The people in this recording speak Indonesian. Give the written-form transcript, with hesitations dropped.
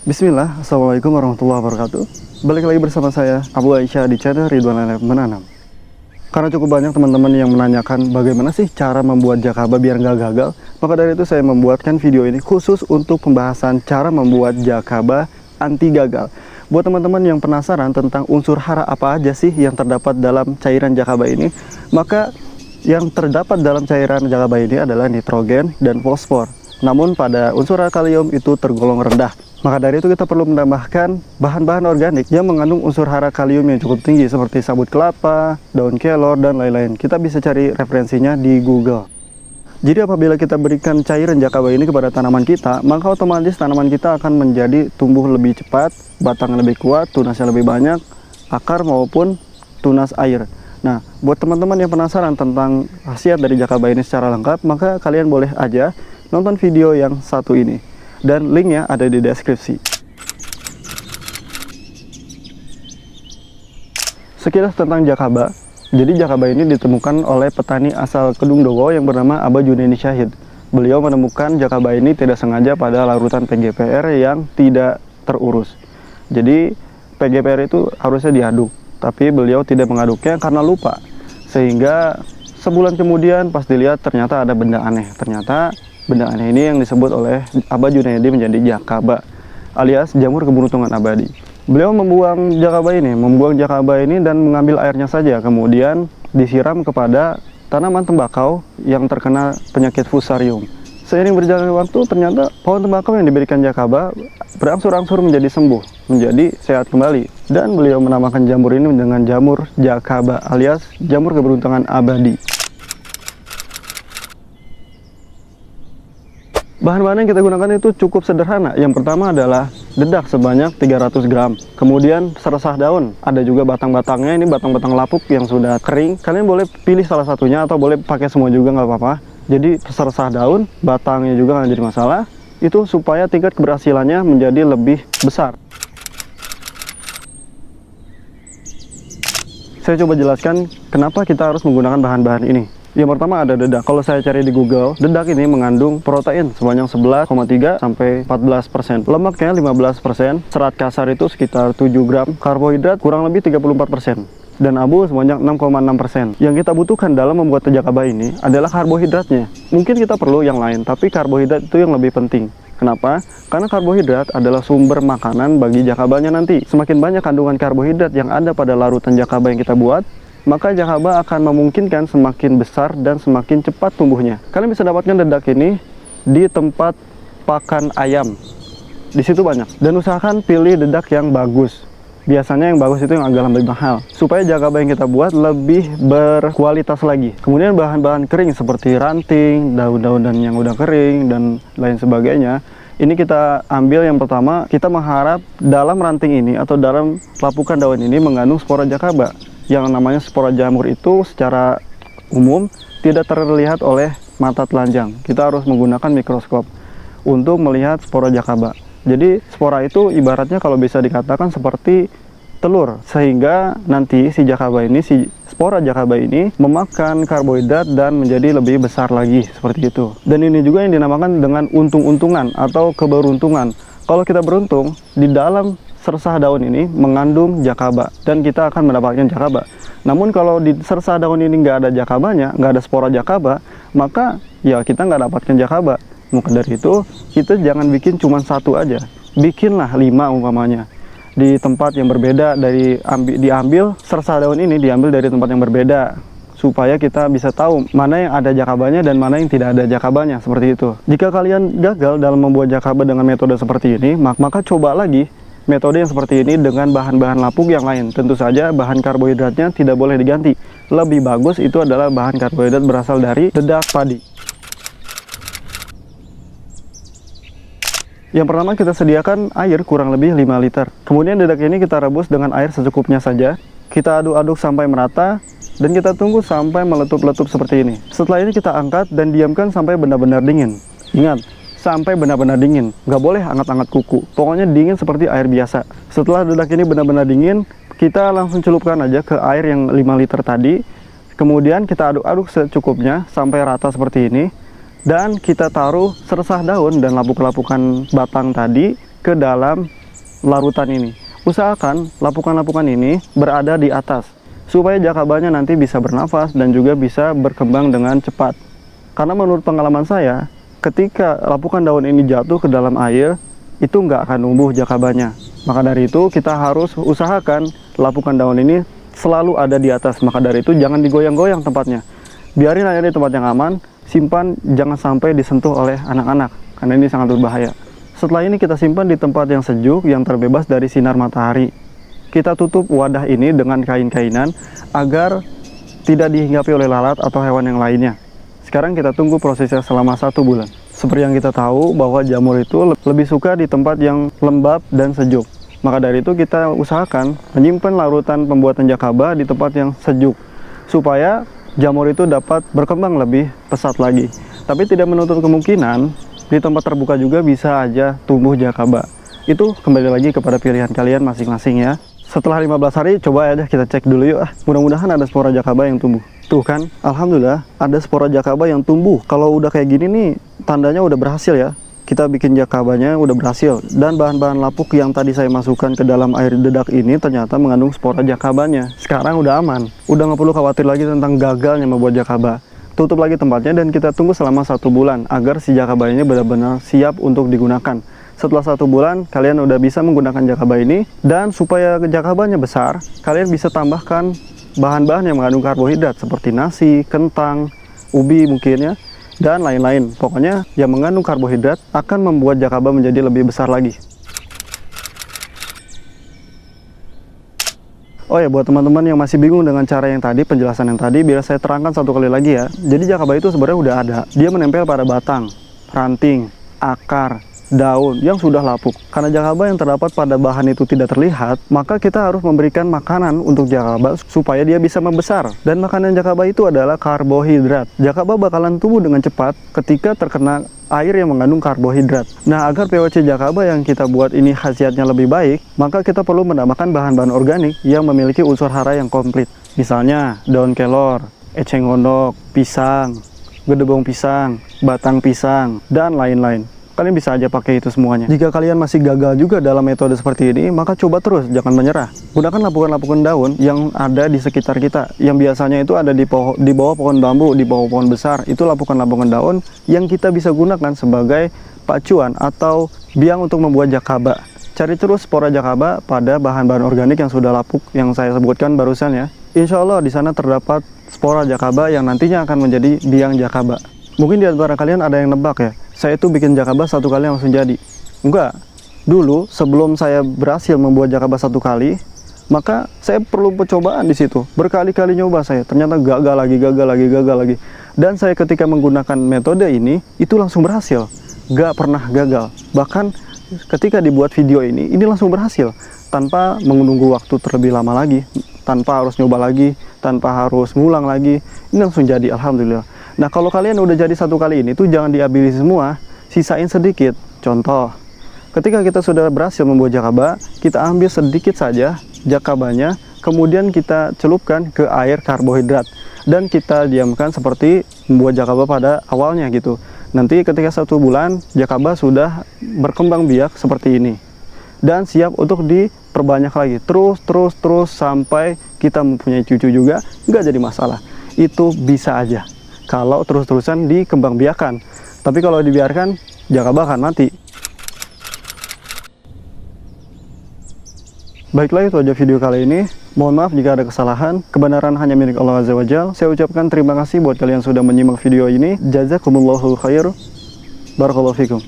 Bismillah, Assalamualaikum warahmatullahi wabarakatuh. Balik lagi bersama saya, Abu Aisyah di channel Ridwan Alef Menanam. Karena cukup banyak teman-teman yang menanyakan bagaimana sih cara membuat jakaba biar nggak gagal, maka dari itu saya membuatkan video ini khusus untuk pembahasan cara membuat jakaba anti gagal. Buat teman-teman yang penasaran tentang unsur hara apa aja sih yang terdapat dalam cairan jakaba ini, maka yang terdapat dalam cairan jakaba ini adalah nitrogen dan fosfor. Namun pada unsur hara kalium itu tergolong rendah. Maka dari itu kita perlu menambahkan bahan-bahan organik yang mengandung unsur hara kalium yang cukup tinggi seperti sabut kelapa, daun kelor, dan lain-lain. Kita bisa cari referensinya di Google. Jadi apabila kita berikan cairan jakaba ini kepada tanaman kita, maka otomatis tanaman kita akan menjadi tumbuh lebih cepat, batang lebih kuat, tunasnya lebih banyak, akar maupun tunas air. Nah, buat teman-teman yang penasaran tentang khasiat dari jakaba ini secara lengkap, maka kalian boleh aja nonton video yang satu ini. Dan linknya ada di deskripsi. Sekilas tentang jakaba. Jadi jakaba ini ditemukan oleh petani asal Kedungdowo yang bernama Aba Junaidi Syahid. Beliau menemukan jakaba ini tidak sengaja pada larutan PGPR yang tidak terurus. Jadi PGPR itu harusnya diaduk, tapi beliau tidak mengaduknya karena lupa. Sehingga sebulan kemudian pas dilihat ternyata ada benda aneh. Ternyata benda aneh ini yang disebut oleh Aba Junaidi menjadi jakaba, alias jamur keberuntungan abadi. Beliau membuang jakaba ini dan mengambil airnya saja, kemudian disiram kepada tanaman tembakau yang terkena penyakit fusarium. Seiring berjalannya waktu, ternyata pohon tembakau yang diberikan jakaba berangsur-angsur menjadi sembuh, menjadi sehat kembali. Dan beliau menamakan jamur ini dengan jamur jakaba, alias jamur keberuntungan abadi. Bahan-bahan yang kita gunakan itu cukup sederhana. Yang pertama adalah dedak sebanyak 300 gram. Kemudian seresah daun. Ada juga batang-batangnya, ini batang-batang lapuk yang sudah kering. Kalian boleh pilih salah satunya atau boleh pakai semua juga nggak apa-apa. Jadi seresah daun, batangnya juga nggak jadi masalah. Itu supaya tingkat keberhasilannya menjadi lebih besar. Saya coba jelaskan kenapa kita harus menggunakan bahan-bahan ini. Yang pertama ada dedak. Kalau saya cari di Google, dedak ini mengandung protein sebanyak 11,3 sampai 14%. Lemaknya 15%, serat kasar itu sekitar 7 gram, karbohidrat kurang lebih 34%. Dan abu sebanyak 6,6%. Yang kita butuhkan dalam membuat jakaba ini adalah karbohidratnya. Mungkin kita perlu yang lain, tapi karbohidrat itu yang lebih penting. Kenapa? Karena karbohidrat adalah sumber makanan bagi jakabanya nanti. Semakin banyak kandungan karbohidrat yang ada pada larutan jakaba yang kita buat, maka jakaba akan memungkinkan semakin besar dan semakin cepat tumbuhnya. Kalian bisa dapatkan dedak ini di tempat pakan ayam. Di situ banyak. Dan usahakan pilih dedak yang bagus. Biasanya yang bagus itu yang agak lebih mahal, supaya jakaba yang kita buat lebih berkualitas lagi. Kemudian bahan-bahan kering seperti ranting, daun-daun yang udah kering, dan lain sebagainya. Ini kita ambil yang pertama, kita mengharap dalam ranting ini atau dalam lapukan daun ini mengandung spora jakaba. Yang namanya spora jamur itu secara umum tidak terlihat oleh mata telanjang. Kita harus menggunakan mikroskop untuk melihat spora jakaba. Jadi spora itu ibaratnya kalau bisa dikatakan seperti telur, sehingga nanti si spora jakaba ini memakan karbohidrat dan menjadi lebih besar lagi seperti itu. Dan ini juga yang dinamakan dengan untung-untungan atau keberuntungan. Kalau kita beruntung, di dalam seresah daun ini mengandung jakaba dan kita akan mendapatkan jakaba. Namun kalau di seresah daun ini nggak ada jakabanya, nggak ada spora jakaba, maka ya kita nggak dapatkan jakaba. Maka dari itu kita jangan bikin cuma satu aja, bikinlah 5 umpamanya di tempat yang berbeda. Diambil seresah daun ini diambil dari tempat yang berbeda, supaya kita bisa tahu mana yang ada jakabanya dan mana yang tidak ada jakabanya, seperti itu. Jika kalian gagal dalam membuat jakaba dengan metode seperti ini, maka coba lagi metode yang seperti ini dengan bahan-bahan lapuk yang lain. Tentu saja bahan karbohidratnya tidak boleh diganti. Lebih bagus itu adalah bahan karbohidrat berasal dari dedak padi. Yang pertama kita sediakan air kurang lebih 5 liter. Kemudian dedak ini kita rebus dengan air secukupnya saja. Kita aduk-aduk sampai merata dan kita tunggu sampai meletup-letup seperti ini. Setelah ini kita angkat dan diamkan sampai benar-benar dingin. Ingat, sampai benar-benar dingin, nggak boleh hangat-hangat kuku, pokoknya dingin seperti air biasa. Setelah dedak ini benar-benar dingin, kita langsung celupkan aja ke air yang 5 liter tadi. Kemudian kita aduk-aduk secukupnya sampai rata seperti ini. Dan kita taruh seresah daun dan lapuk-lapukan batang tadi ke dalam larutan ini. Usahakan lapukan-lapukan ini berada di atas, supaya jakabanya nanti bisa bernafas dan juga bisa berkembang dengan cepat. Karena menurut pengalaman saya, ketika lapukan daun ini jatuh ke dalam air, itu nggak akan tumbuh jakabanya. Maka dari itu kita harus usahakan lapukan daun ini selalu ada di atas. Maka dari itu jangan digoyang-goyang tempatnya. Biarin aja di tempat yang aman, simpan, jangan sampai disentuh oleh anak-anak, karena ini sangat berbahaya. Setelah ini kita simpan di tempat yang sejuk, yang terbebas dari sinar matahari. Kita tutup wadah ini dengan kain-kainan agar tidak dihinggapi oleh lalat atau hewan yang lainnya. Sekarang kita tunggu prosesnya selama 1 bulan. Seperti yang kita tahu bahwa jamur itu lebih suka di tempat yang lembab dan sejuk. Maka dari itu kita usahakan menyimpan larutan pembuatan jakaba di tempat yang sejuk, supaya jamur itu dapat berkembang lebih pesat lagi. Tapi tidak menutup kemungkinan di tempat terbuka juga bisa aja tumbuh jakaba. Itu kembali lagi kepada pilihan kalian masing-masing ya. Setelah 15 hari coba aja kita cek dulu yuk. Mudah-mudahan ada spora jakaba yang tumbuh. Tuh kan, alhamdulillah ada spora jakaba yang tumbuh. Kalau udah kayak gini nih, tandanya udah berhasil ya. Kita bikin jakabanya udah berhasil. Dan bahan-bahan lapuk yang tadi saya masukkan ke dalam air dedak ini ternyata mengandung spora jakabanya. Sekarang udah aman. Udah nggak perlu khawatir lagi tentang gagalnya membuat jakaba. Tutup lagi tempatnya dan kita tunggu selama 1 bulan agar si jakaba ini benar-benar siap untuk digunakan. Setelah 1 bulan, kalian udah bisa menggunakan jakaba ini. Dan supaya jakabanya besar, kalian bisa tambahkan bahan-bahan yang mengandung karbohidrat seperti nasi, kentang, ubi mungkin ya, dan lain-lain. Pokoknya yang mengandung karbohidrat akan membuat jakaba menjadi lebih besar lagi. Oh ya, buat teman-teman yang masih bingung dengan cara yang tadi, penjelasan yang tadi, biar saya terangkan 1 kali lagi ya. Jadi jakaba itu sebenarnya udah ada. Dia menempel pada batang, ranting, akar, daun yang sudah lapuk. Karena jakaba yang terdapat pada bahan itu tidak terlihat, maka kita harus memberikan makanan untuk jakaba supaya dia bisa membesar. Dan makanan jakaba itu adalah karbohidrat. Jakaba bakalan tumbuh dengan cepat ketika terkena air yang mengandung karbohidrat. Nah, agar POC jakaba yang kita buat ini khasiatnya lebih baik, maka kita perlu menambahkan bahan-bahan organik yang memiliki unsur hara yang komplit. Misalnya daun kelor, eceng gondok, pisang, gedebong pisang, batang pisang, dan lain-lain. Kalian bisa aja pakai itu semuanya. Jika kalian masih gagal juga dalam metode seperti ini, maka coba terus, jangan menyerah. Gunakan lapukan-lapukan daun yang ada di sekitar kita, yang biasanya itu ada di bawah pohon bambu, di bawah pohon besar. Itu lapukan-lapukan daun yang kita bisa gunakan sebagai pacuan atau biang untuk membuat jakaba. Cari terus spora jakaba pada bahan-bahan organik yang sudah lapuk yang saya sebutkan barusan ya. Insya Allah di sana terdapat spora jakaba yang nantinya akan menjadi biang jakaba. Mungkin di antara kalian ada yang nebak ya, saya tuh bikin jakaba 1 kali langsung jadi. Enggak. Dulu sebelum saya berhasil membuat jakaba 1 kali, maka saya perlu percobaan di situ. Berkali-kali nyoba saya, ternyata gagal lagi. Dan saya ketika menggunakan metode ini, itu langsung berhasil. Gak pernah gagal. Bahkan ketika dibuat video ini langsung berhasil. Tanpa menunggu waktu terlebih lama lagi, tanpa harus nyoba lagi, tanpa harus ngulang lagi. Ini langsung jadi, alhamdulillah. Nah, kalau kalian udah jadi 1 kali ini tuh jangan dihabisi semua, sisain sedikit. Contoh, ketika kita sudah berhasil membuat jakaba, kita ambil sedikit saja jakabanya, kemudian kita celupkan ke air karbohidrat dan kita diamkan seperti membuat jakaba pada awalnya gitu. Nanti ketika 1 bulan, jakaba sudah berkembang biak seperti ini dan siap untuk diperbanyak lagi. Terus sampai kita mempunyai cucu juga, nggak jadi masalah. Itu bisa aja kalau terus-terusan dikembangbiakan. Tapi kalau dibiarkan, jakaba akan mati. Baiklah, itu aja video kali ini. Mohon maaf jika ada kesalahan. Kebenaran hanya milik Allah Azza wa Jalla. Saya ucapkan terima kasih buat kalian sudah menyimak video ini. Jazakumullahu khair. Barakallahu fikum.